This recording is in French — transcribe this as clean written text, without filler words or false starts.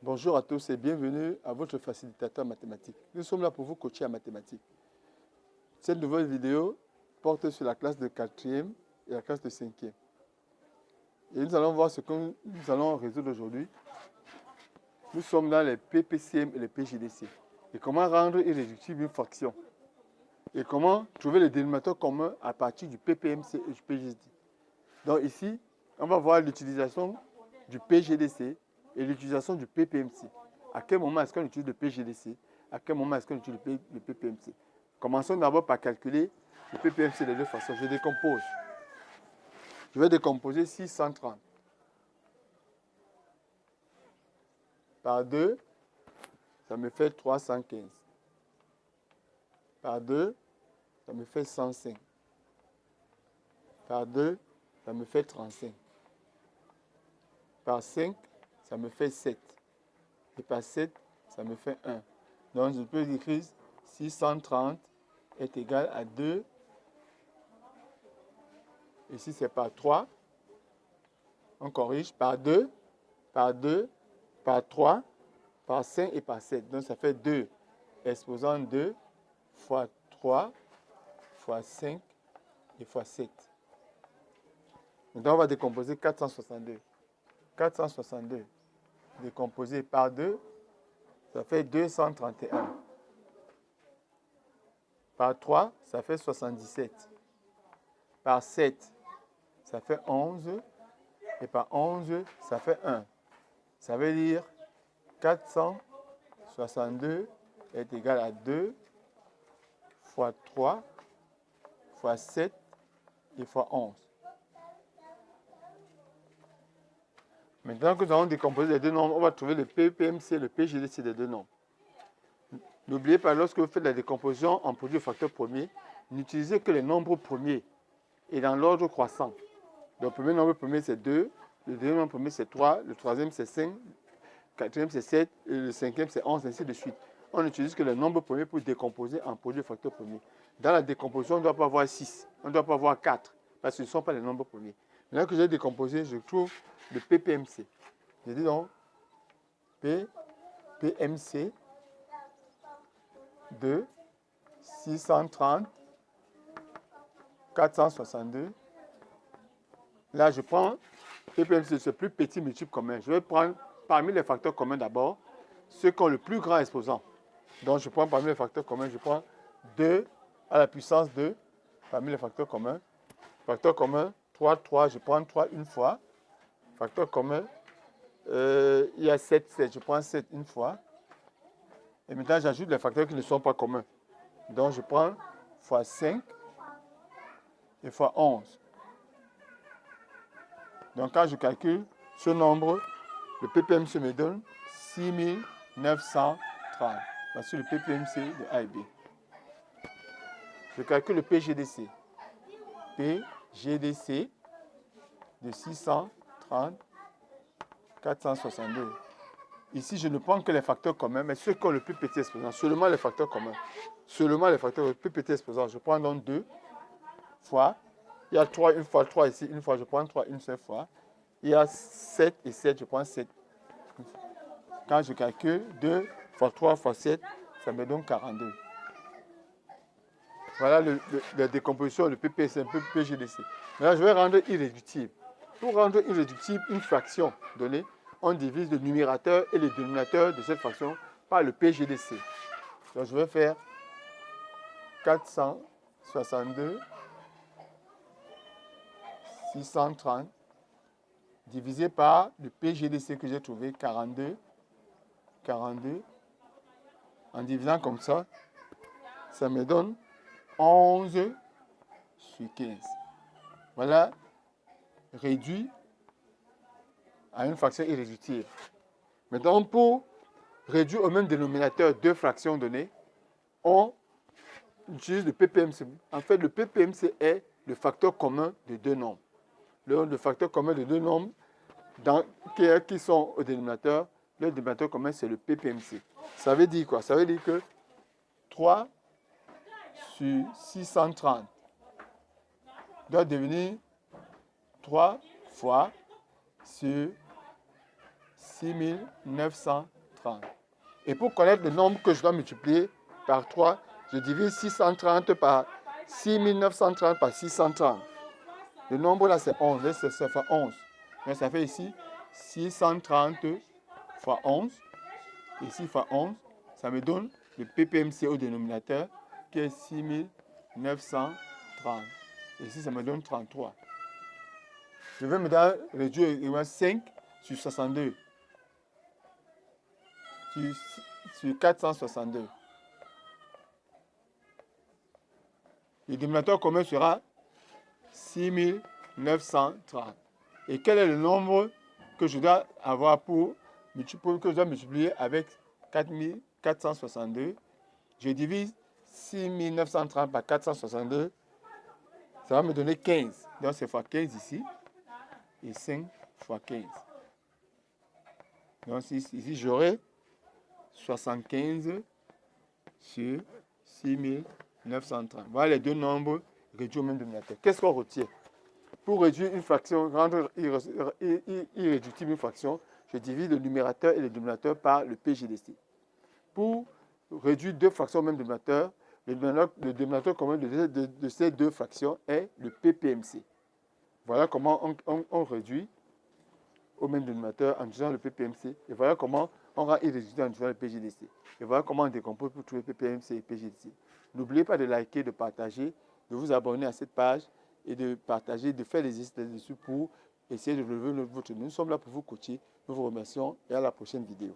Bonjour à tous et bienvenue à votre facilitateur mathématique. Nous sommes là pour vous coacher en mathématiques. Cette nouvelle vidéo porte sur la classe de 4e et la classe de 5e. Et nous allons voir ce que nous allons résoudre aujourd'hui. Nous sommes dans les PPCM et les PGDC. Et comment rendre irréductible une fraction. Et comment trouver le dénominateur commun à partir du PPMC et du PGDC. Donc ici, on va voir l'utilisation du PGDC et l'utilisation du PPMC. À quel moment est-ce qu'on utilise le PGDC? À quel moment est-ce qu'on utilise le PPMC? Commençons d'abord par calculer le PPMC de deux façons. Je décompose. Je vais décomposer 630 par 2, ça me fait 315. Par 2, ça me fait 105. Par 2, ça me fait 35. Par 5, ça me fait 7. Et par 7, ça me fait 1. Donc, je peux écrire 630 est égal à 2. Ici, c'est par 3. On corrige par 2, par 2, par 3, par 5 et par 7. Donc, ça fait 2 exposant 2 fois 3 fois 5 et fois 7. Maintenant, on va décomposer 462. 462 décomposé par 2, ça fait 231. Par 3, ça fait 77. Par 7, ça fait 11. Et par 11, ça fait 1. Ça veut dire 462 est égal à 2 fois 3 fois 7 et fois 11. Maintenant que nous avons décomposé les deux nombres, on va trouver le PPMC et le PGDC des deux nombres. N'oubliez pas, lorsque vous faites la décomposition en produit facteur premier, n'utilisez que les nombres premiers et dans l'ordre croissant. Le premier nombre premier, c'est 2, le deuxième nombre premier, c'est 3, le troisième, c'est 5, le quatrième, c'est 7, et le cinquième, c'est 11, ainsi de suite. On n'utilise que les nombres premiers pour décomposer en produit facteur premier. Dans la décomposition, on ne doit pas avoir 6, on ne doit pas avoir 4, parce que ce ne sont pas les nombres premiers. Maintenant que j'ai décomposé, je trouve le PPMC. Je dis donc PMC de 630, 462. Là, je prends PPMC, c'est le plus petit multiple commun. Je vais prendre parmi les facteurs communs d'abord ceux qui ont le plus grand exposant. Donc, je prends parmi les facteurs communs, je prends 2 à la puissance 2 parmi les facteurs communs. Facteur commun, 3, 3, je prends 3 une fois. Facteur commun, il y a 7, 7, je prends 7 une fois. Et maintenant, j'ajoute les facteurs qui ne sont pas communs. Donc, je prends fois 5 et fois 11. Donc, quand je calcule ce nombre, le PPMC me donne 6930. Voici le PPMC de A et B. Je calcule le PGDC. PGDC de 630, 462. Ici, je ne prends que les facteurs communs, mais ceux qui ont le plus petit exposant, seulement les facteurs communs. Seulement les facteurs le plus petit exposant. Je prends donc 2 fois. Il y a 3 une fois, 3 ici, une fois, je prends 3 une seule fois. Il y a 7 et 7, je prends 7. Quand je calcule 2 fois 3 fois 7, ça me donne 42. Voilà la décomposition, le PPC, un peu PGDC. Maintenant, je vais rendre irréductible. Pour rendre irréductible une fraction donnée, on divise le numérateur et le dénominateur de cette fraction par le PGDC. Donc, je vais faire 462, 630, divisé par le PGDC que j'ai trouvé, 42. 42. En divisant comme ça me donne 11 sur 15. Voilà, réduit à une fraction irréductible. Maintenant, pour réduire au même dénominateur deux fractions données, on utilise le PPMC. En fait, le PPMC est le facteur commun de deux nombres. Le facteur commun de deux nombres qui sont au dénominateur, le dénominateur commun, c'est le PPMC. Ça veut dire quoi? Ça veut dire que 3 sur 630 doit devenir 3 fois sur 6930. Et pour connaître le nombre que je dois multiplier par 3, je divise 630 par 6930 par 630. Le nombre là, c'est 11. Ça fait 11. Donc, ça fait ici 630 fois 11. Ici, fois 11. Ça me donne le PPMC au dénominateur qui est 6930. Ici, ça me donne 33. Je vais maintenant réduire 5 sur 62. Sur 462. Le dénominateur commun sera 6930. Et quel est le nombre que je dois avoir que je dois multiplier avec 4462? Je divise 6930 par 462. Ça va me donner 15. Donc c'est fois 15 ici. Et 5 fois 15. Donc ici j'aurai 75 sur 6930. Voilà les deux nombres réduits au même dénominateur. Qu'est-ce qu'on retient? Pour réduire une fraction, rendre irréductible une fraction, je divise le numérateur et le dénominateur par le PGDC. Pour réduire deux fractions au même dénominateur, le dénominateur commun de ces deux fractions est le PPMC. Voilà comment on réduit au même dénominateur en utilisant le PPMC. Et voilà comment on rend irréductible en utilisant le PGDC. Et voilà comment on décompose pour trouver PPMC et PGDC. N'oubliez pas de liker, de partager, de vous abonner à cette page et de partager, de faire les exercices dessus pour essayer de relever votre niveau. Nous sommes là pour vous coacher. Nous vous remercions et à la prochaine vidéo.